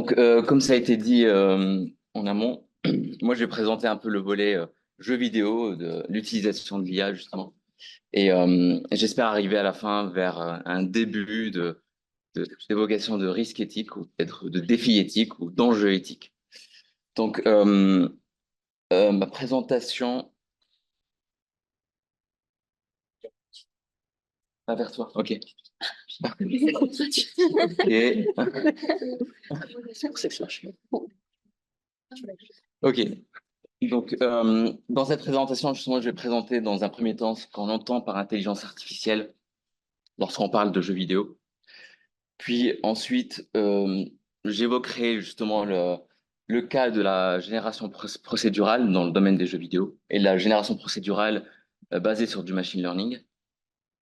Donc, comme ça a été dit en amont, moi, je vais présenter un peu le volet jeux vidéo, de l'utilisation de l'IA, justement. Et j'espère arriver à la fin vers un début d'évocation de risques éthiques, ou peut-être de défis éthiques, ou d'enjeux éthiques. Donc, ma présentation... Ah, vers toi, ok. Ok. Ok. Donc, dans cette présentation, justement, je vais présenter dans un premier temps ce qu'on entend par intelligence artificielle lorsqu'on parle de jeux vidéo. Puis ensuite, j'évoquerai justement le cas de la génération procédurale dans le domaine des jeux vidéo et la génération procédurale basée sur du machine learning.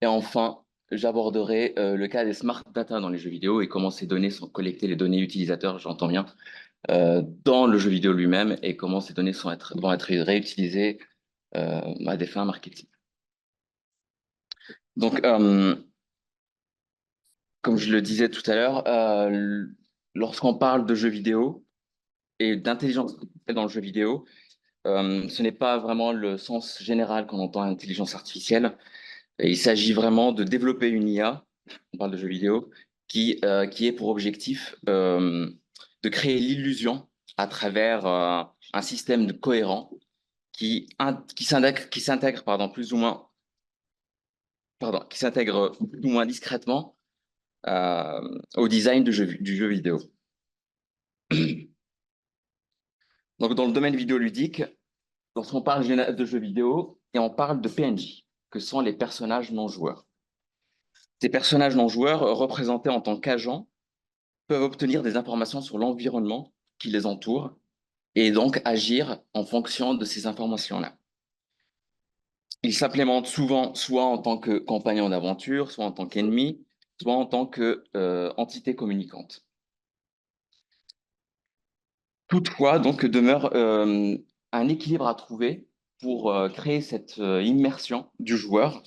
Et enfin, j'aborderai le cas des smart data dans les jeux vidéo et comment ces données sont collectées, les données utilisateurs, j'entends bien, dans le jeu vidéo lui-même et comment ces données vont être réutilisées à des fins marketing. Donc, comme je le disais tout à l'heure, lorsqu'on parle de jeux vidéo et d'intelligence artificielle dans le jeu vidéo, ce n'est pas vraiment le sens général qu'on entend intelligence artificielle. Et il s'agit vraiment de développer une IA, on parle de jeux vidéo, qui est pour objectif de créer l'illusion à travers un système cohérent qui s'intègre plus ou moins, qui s'intègre plus ou moins discrètement au design du jeu vidéo. Donc, dans le domaine vidéoludique, lorsqu'on parle de jeux vidéo, et on parle de PNJ, que sont les personnages non joueurs. Ces personnages non joueurs, représentés en tant qu'agents, peuvent obtenir des informations sur l'environnement qui les entoure et donc agir en fonction de ces informations-là. Ils s'implémentent souvent soit en tant que compagnons d'aventure, soit en tant qu'ennemis, soit en tant qu'entité communicante. Toutefois, donc, demeure un équilibre à trouver pour créer cette immersion du joueur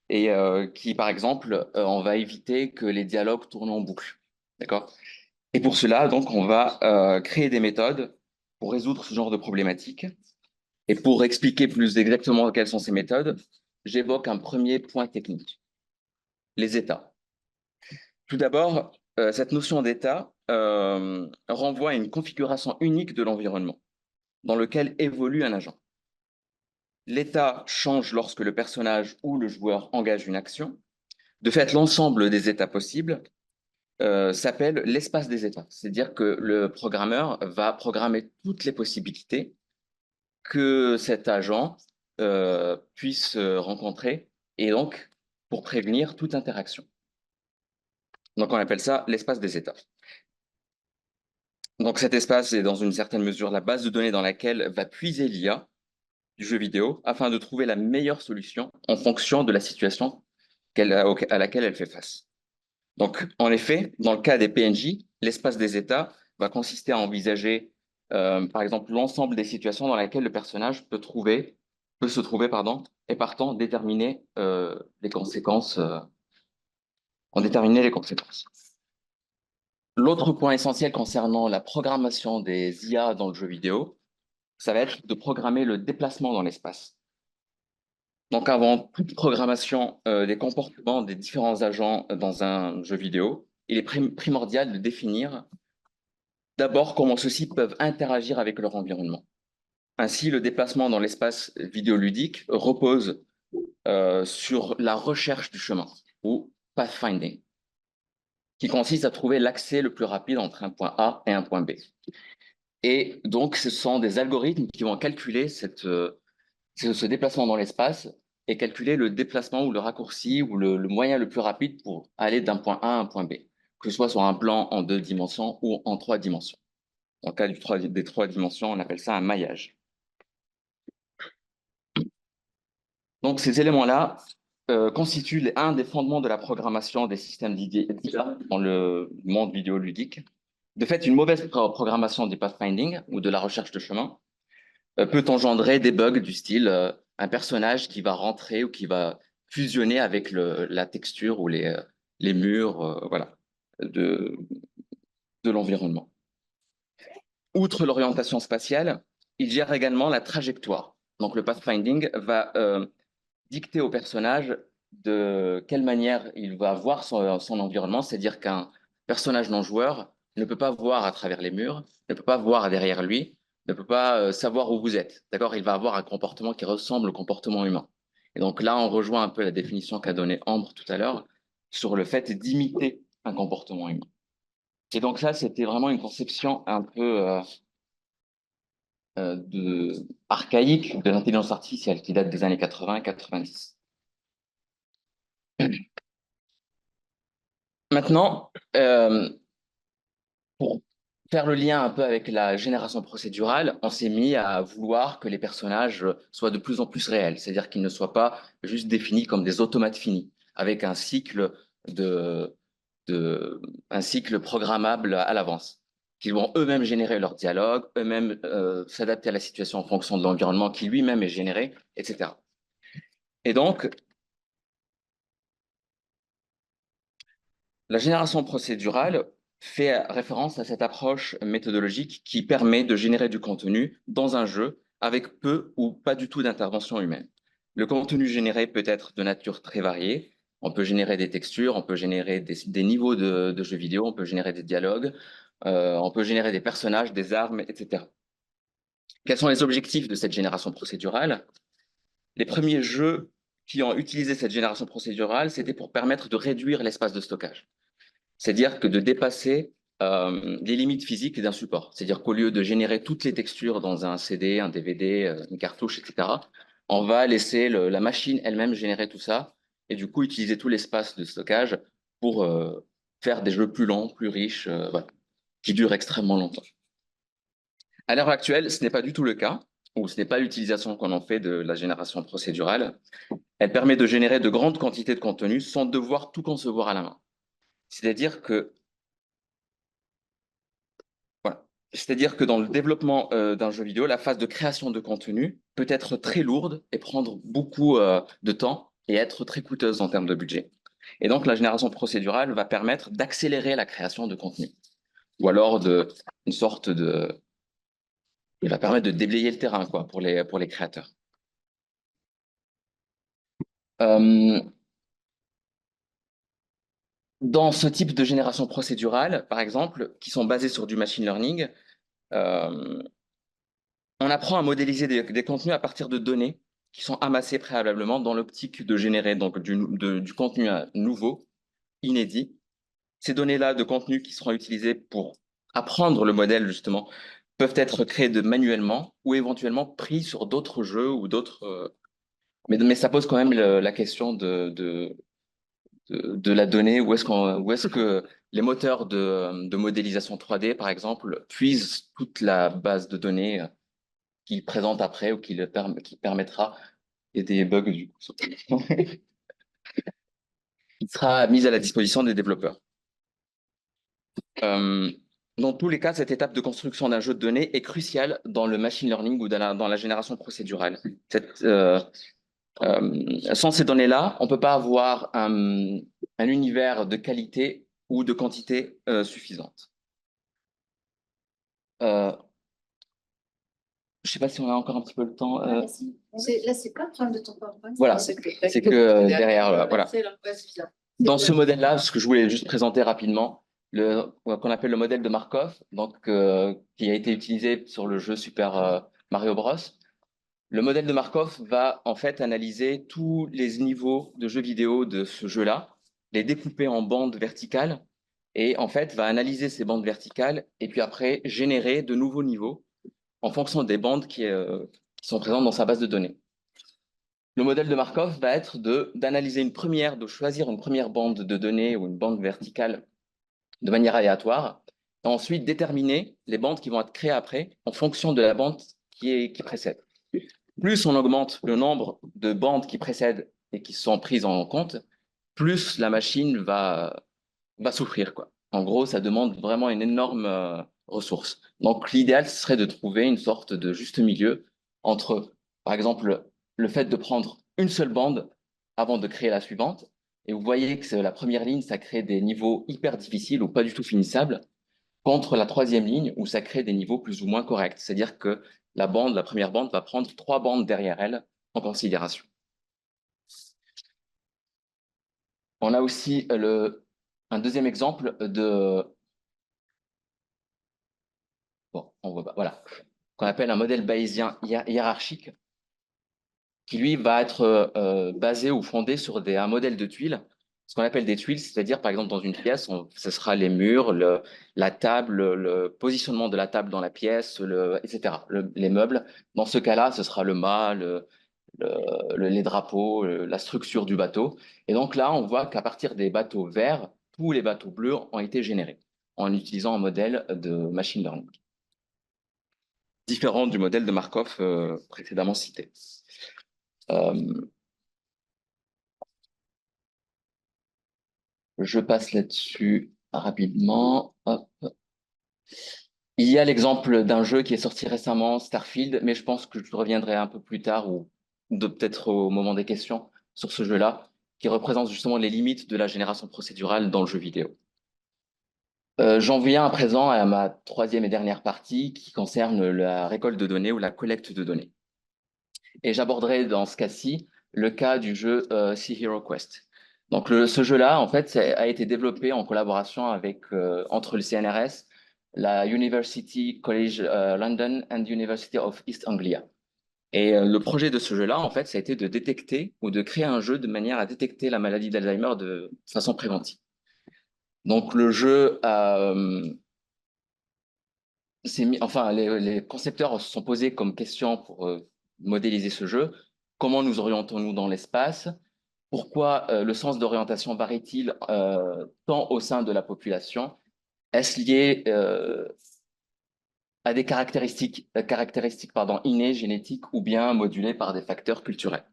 et qui, par exemple, on va éviter que les dialogues tournent en boucle. D'accord? Et pour cela, donc, on va créer des méthodes pour résoudre ce genre de problématiques. Et pour expliquer plus exactement quelles sont ces méthodes, j'évoque un premier point technique, les états. Tout d'abord, cette notion d'état renvoie à une configuration unique de l'environnement dans lequel évolue un agent. L'état change lorsque le personnage ou le joueur engage une action. De fait, l'ensemble des états possibles s'appelle l'espace des états. C'est-à-dire que le programmeur va programmer toutes les possibilités que cet agent puisse rencontrer et donc pour prévenir toute interaction. Donc on appelle ça l'espace des états. Donc cet espace est dans une certaine mesure la base de données dans laquelle va puiser l'IA du jeu vidéo afin de trouver la meilleure solution en fonction de la situation à laquelle elle fait face. Donc, en effet, dans le cas des PNJ, l'espace des états va consister à envisager, par exemple, l'ensemble des situations dans lesquelles le personnage peut se trouver, et partant déterminer les conséquences, en déterminer les conséquences. L'autre point essentiel concernant la programmation des IA dans le jeu vidéo, ça va être de programmer le déplacement dans l'espace. Donc, avant toute programmation des comportements des différents agents dans un jeu vidéo, il est primordial de définir d'abord comment ceux-ci peuvent interagir avec leur environnement. Ainsi, le déplacement dans l'espace vidéoludique repose sur la recherche du chemin, ou pathfinding, qui consiste à trouver l'accès le plus rapide entre un point A et un point B. Et donc, ce sont des algorithmes qui vont calculer ce déplacement dans l'espace et calculer le déplacement ou le raccourci ou le moyen le plus rapide pour aller d'un point A à un point B, que ce soit sur un plan en 2 dimensions ou en 3 dimensions. Dans le cas des 3 dimensions, on appelle ça un maillage. Donc ces éléments-là constituent un des fondements de la programmation des systèmes d'IA dans le monde vidéoludique. De fait, une mauvaise programmation du pathfinding ou de la recherche de chemin peut engendrer des bugs du style un personnage qui va rentrer ou qui va fusionner avec la texture ou les murs voilà, de l'environnement. outre l'orientation spatiale, il gère également la trajectoire. Donc le pathfinding va dicter au personnage de quelle manière il va voir son environnement, c'est-à-dire qu'un personnage non-joueur ne peut pas voir à travers les murs, ne peut pas voir derrière lui, ne peut pas savoir où vous êtes. D'accord? Il va avoir un comportement qui ressemble au comportement humain. Et donc là, on rejoint un peu la définition qu'a donnée Ambre tout à l'heure sur le fait d'imiter un comportement humain. Et donc ça, c'était vraiment une conception un peu archaïque de l'intelligence artificielle qui date des années 80-90. Maintenant, pour faire le lien un peu avec la génération procédurale, on s'est mis à vouloir que les personnages soient de plus en plus réels, c'est-à-dire qu'ils ne soient pas juste définis comme des automates finis, avec de, un cycle programmable à l'avance, qu'ils vont eux-mêmes générer leur dialogue, eux-mêmes s'adapter à la situation en fonction de l'environnement qui lui-même est généré, etc. Et donc, la génération procédurale fait référence à cette approche méthodologique qui permet de générer du contenu dans un jeu avec peu ou pas du tout d'intervention humaine. Le contenu généré peut être de nature très variée. On peut générer des textures, on peut générer des niveaux de jeux vidéo, on peut générer des dialogues, on peut générer des personnages, des armes, etc. Quels sont les objectifs de cette génération procédurale? Les premiers jeux qui ont utilisé cette génération procédurale, c'était pour permettre de réduire l'espace de stockage. C'est-à-dire que de dépasser les limites physiques d'un support. C'est-à-dire qu'au lieu de générer toutes les textures dans un CD, un DVD, une cartouche, etc., on va laisser la machine elle-même générer tout ça et du coup utiliser tout l'espace de stockage pour faire des jeux plus longs, plus riches, voilà, qui durent extrêmement longtemps. À l'heure actuelle, ce n'est pas du tout le cas, ou ce n'est pas l'utilisation qu'on en fait de la génération procédurale. Elle permet de générer de grandes quantités de contenu sans devoir tout concevoir à la main. C'est-à-dire que Voilà. C'est-à-dire que dans le développement d'un jeu vidéo, la phase de création de contenu peut être très lourde et prendre beaucoup de temps et être très coûteuse en termes de budget. Et donc, la génération procédurale va permettre d'accélérer la création de contenu. Ou alors une sorte de... Il va permettre de déblayer le terrain quoi, pour les créateurs. Euh, dans ce type de génération procédurale, par exemple, qui sont basées sur du machine learning, euh, on apprend à modéliser des contenus à partir de données qui sont amassées préalablement dans l'optique de générer donc du contenu nouveau, inédit. Ces données-là de contenu qui seront utilisées pour apprendre le modèle, justement, peuvent être créées manuellement ou éventuellement pris sur d'autres jeux ou d'autres. Mais ça pose quand même la question de la donnée. Où est-ce que les moteurs de modélisation 3D, par exemple, puisent toute la base de données qu'il présente après ou qui permettra, il y a des bugs du coup, qui sera mise à la disposition des développeurs. Euh, dans tous les cas, cette étape de construction d'un jeu de données est cruciale dans le machine learning ou dans la génération procédurale. Sans ces données-là, on ne peut pas avoir un univers de qualité ou de quantité suffisante. Je ne sais pas si on a encore un petit peu le temps. Là, c'est pas le problème de ton PowerPoint. Voilà, c'est que derrière, voilà. Dans ce modèle-là, ce que je voulais juste présenter rapidement, qu'on appelle le modèle de Markov, donc, qui a été utilisé sur le jeu Super Mario Bros. Le modèle de Markov va en fait analyser tous les niveaux de jeux vidéo de ce jeu-là, les découper en bandes verticales, et en fait va analyser ces bandes verticales, et puis après générer de nouveaux niveaux en fonction des bandes qui sont présentes dans sa base de données. Le modèle de Markov va être de choisir une première bande de données ou une bande verticale de manière aléatoire, et ensuite déterminer les bandes qui vont être créées après en fonction de la bande qui précède. Plus on augmente le nombre de bandes qui précèdent et qui sont prises en compte, plus la machine va souffrir, quoi. En gros, ça demande vraiment une énorme ressource. Donc, l'idéal, ce serait de trouver une sorte de juste milieu entre, par exemple, le fait de prendre une seule bande avant de créer la suivante. Et vous voyez que la première ligne, ça crée des niveaux hyper difficiles ou pas du tout finissables. contre la troisième ligne où ça crée des niveaux plus ou moins corrects. C'est-à-dire que la première bande, va prendre 3 bandes derrière elle en considération. On a aussi un deuxième exemple de... Bon, on voit pas, voilà, qu'on appelle un modèle bayésien hiérarchique, qui lui va être basé ou fondé sur un modèle de tuiles, ce qu'on appelle des tuiles, c'est-à-dire par exemple dans une pièce, ce sera les murs, la table, le positionnement de la table dans la pièce, etc., les meubles. Dans ce cas-là, ce sera le mât, les drapeaux, la structure du bateau. Et donc là, on voit qu'à partir des bateaux verts, tous les bateaux bleus ont été générés en utilisant un modèle de machine learning, différent du modèle de Markov précédemment cité. Je passe là-dessus rapidement. Hop. Il y a l'exemple d'un jeu qui est sorti récemment, Starfield, mais je pense que je reviendrai un peu plus tard ou peut-être au moment des questions sur ce jeu-là, qui représente justement les limites de la génération procédurale dans le jeu vidéo. J'en viens à présent à ma troisième et dernière partie qui concerne la récolte de données ou la collecte de données. Et j'aborderai dans ce cas-ci le cas du jeu Sea Hero Quest. Donc ce jeu-là, en fait, a été développé en collaboration entre le CNRS, la University College London and University of East Anglia. Et le projet de ce jeu-là, en fait, ça a été de détecter ou de créer un jeu de manière à détecter la maladie d'Alzheimer de façon préventive. Donc le jeu enfin, les concepteurs se sont posés comme question pour modéliser ce jeu. Comment nous orientons-nous dans l'espace? Pourquoi le sens d'orientation varie-t-il tant au sein de la population? Est-ce lié à des caractéristiques innées, génétiques ou bien modulées par des facteurs culturels?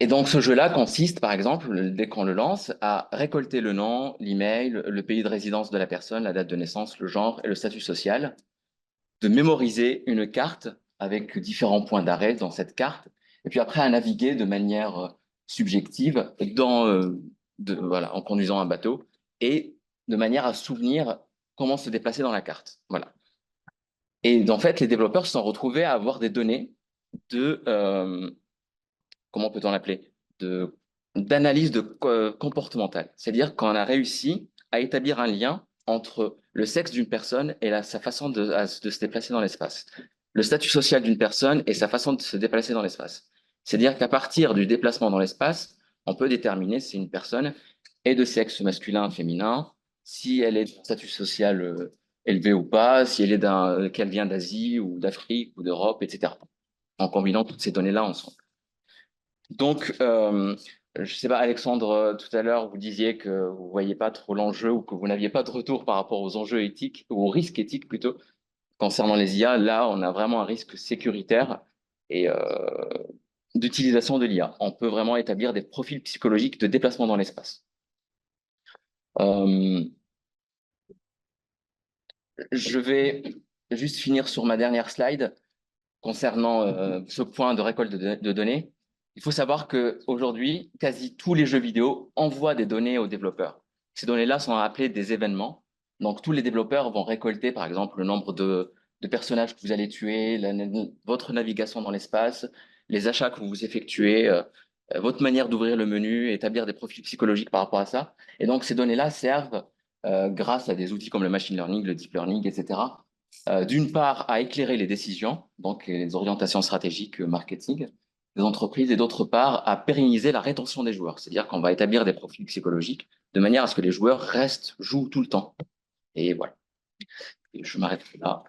Et donc ce jeu-là consiste, par exemple, dès qu'on le lance, à récolter le nom, l'email, le pays de résidence de la personne, la date de naissance, le genre et le statut social, de mémoriser une carte avec différents points d'arrêt dans cette carte, et puis après à naviguer de manière subjective voilà, en conduisant un bateau, et de manière à souvenir comment se déplacer dans la carte. Voilà. Et en fait, les développeurs se sont retrouvés à avoir des données de, comment peut-on l'appeler, d'analyse comportementale. C'est-à-dire qu'on a réussi à établir un lien entre le sexe d'une personne et sa façon de se déplacer dans l'espace, le statut social d'une personne et sa façon de se déplacer dans l'espace. C'est-à-dire qu'à partir du déplacement dans l'espace, on peut déterminer si une personne est de sexe masculin, féminin, si elle est de statut social élevé ou pas, si elle est qu'elle vient d'Asie ou d'Afrique ou d'Europe, etc. En combinant toutes ces données-là ensemble. Donc, je ne sais pas, Alexandre, tout à l'heure, vous disiez que vous ne voyiez pas trop l'enjeu ou que vous n'aviez pas de retour par rapport aux enjeux éthiques, ou aux risques éthiques plutôt, concernant les IA. Là, on a vraiment un risque sécuritaire et d'utilisation de l'IA. On peut vraiment établir des profils psychologiques de déplacement dans l'espace. Je vais juste finir sur ma dernière slide concernant ce point de récolte de données. Il faut savoir qu'aujourd'hui, quasi tous les jeux vidéo envoient des données aux développeurs. Ces données-là sont appelées des événements. Donc, tous les développeurs vont récolter, par exemple, le nombre de personnages que vous allez tuer, votre navigation dans l'espace, les achats que vous effectuez, votre manière d'ouvrir le menu, établir des profils psychologiques par rapport à ça. Et donc, ces données-là servent, grâce à des outils comme le machine learning, le deep learning, etc., d'une part à éclairer les décisions, donc les orientations stratégiques marketing des entreprises, et d'autre part à pérenniser la rétention des joueurs. C'est-à-dire qu'on va établir des profils psychologiques de manière à ce que les joueurs jouent tout le temps. Et voilà. Et je m'arrête là.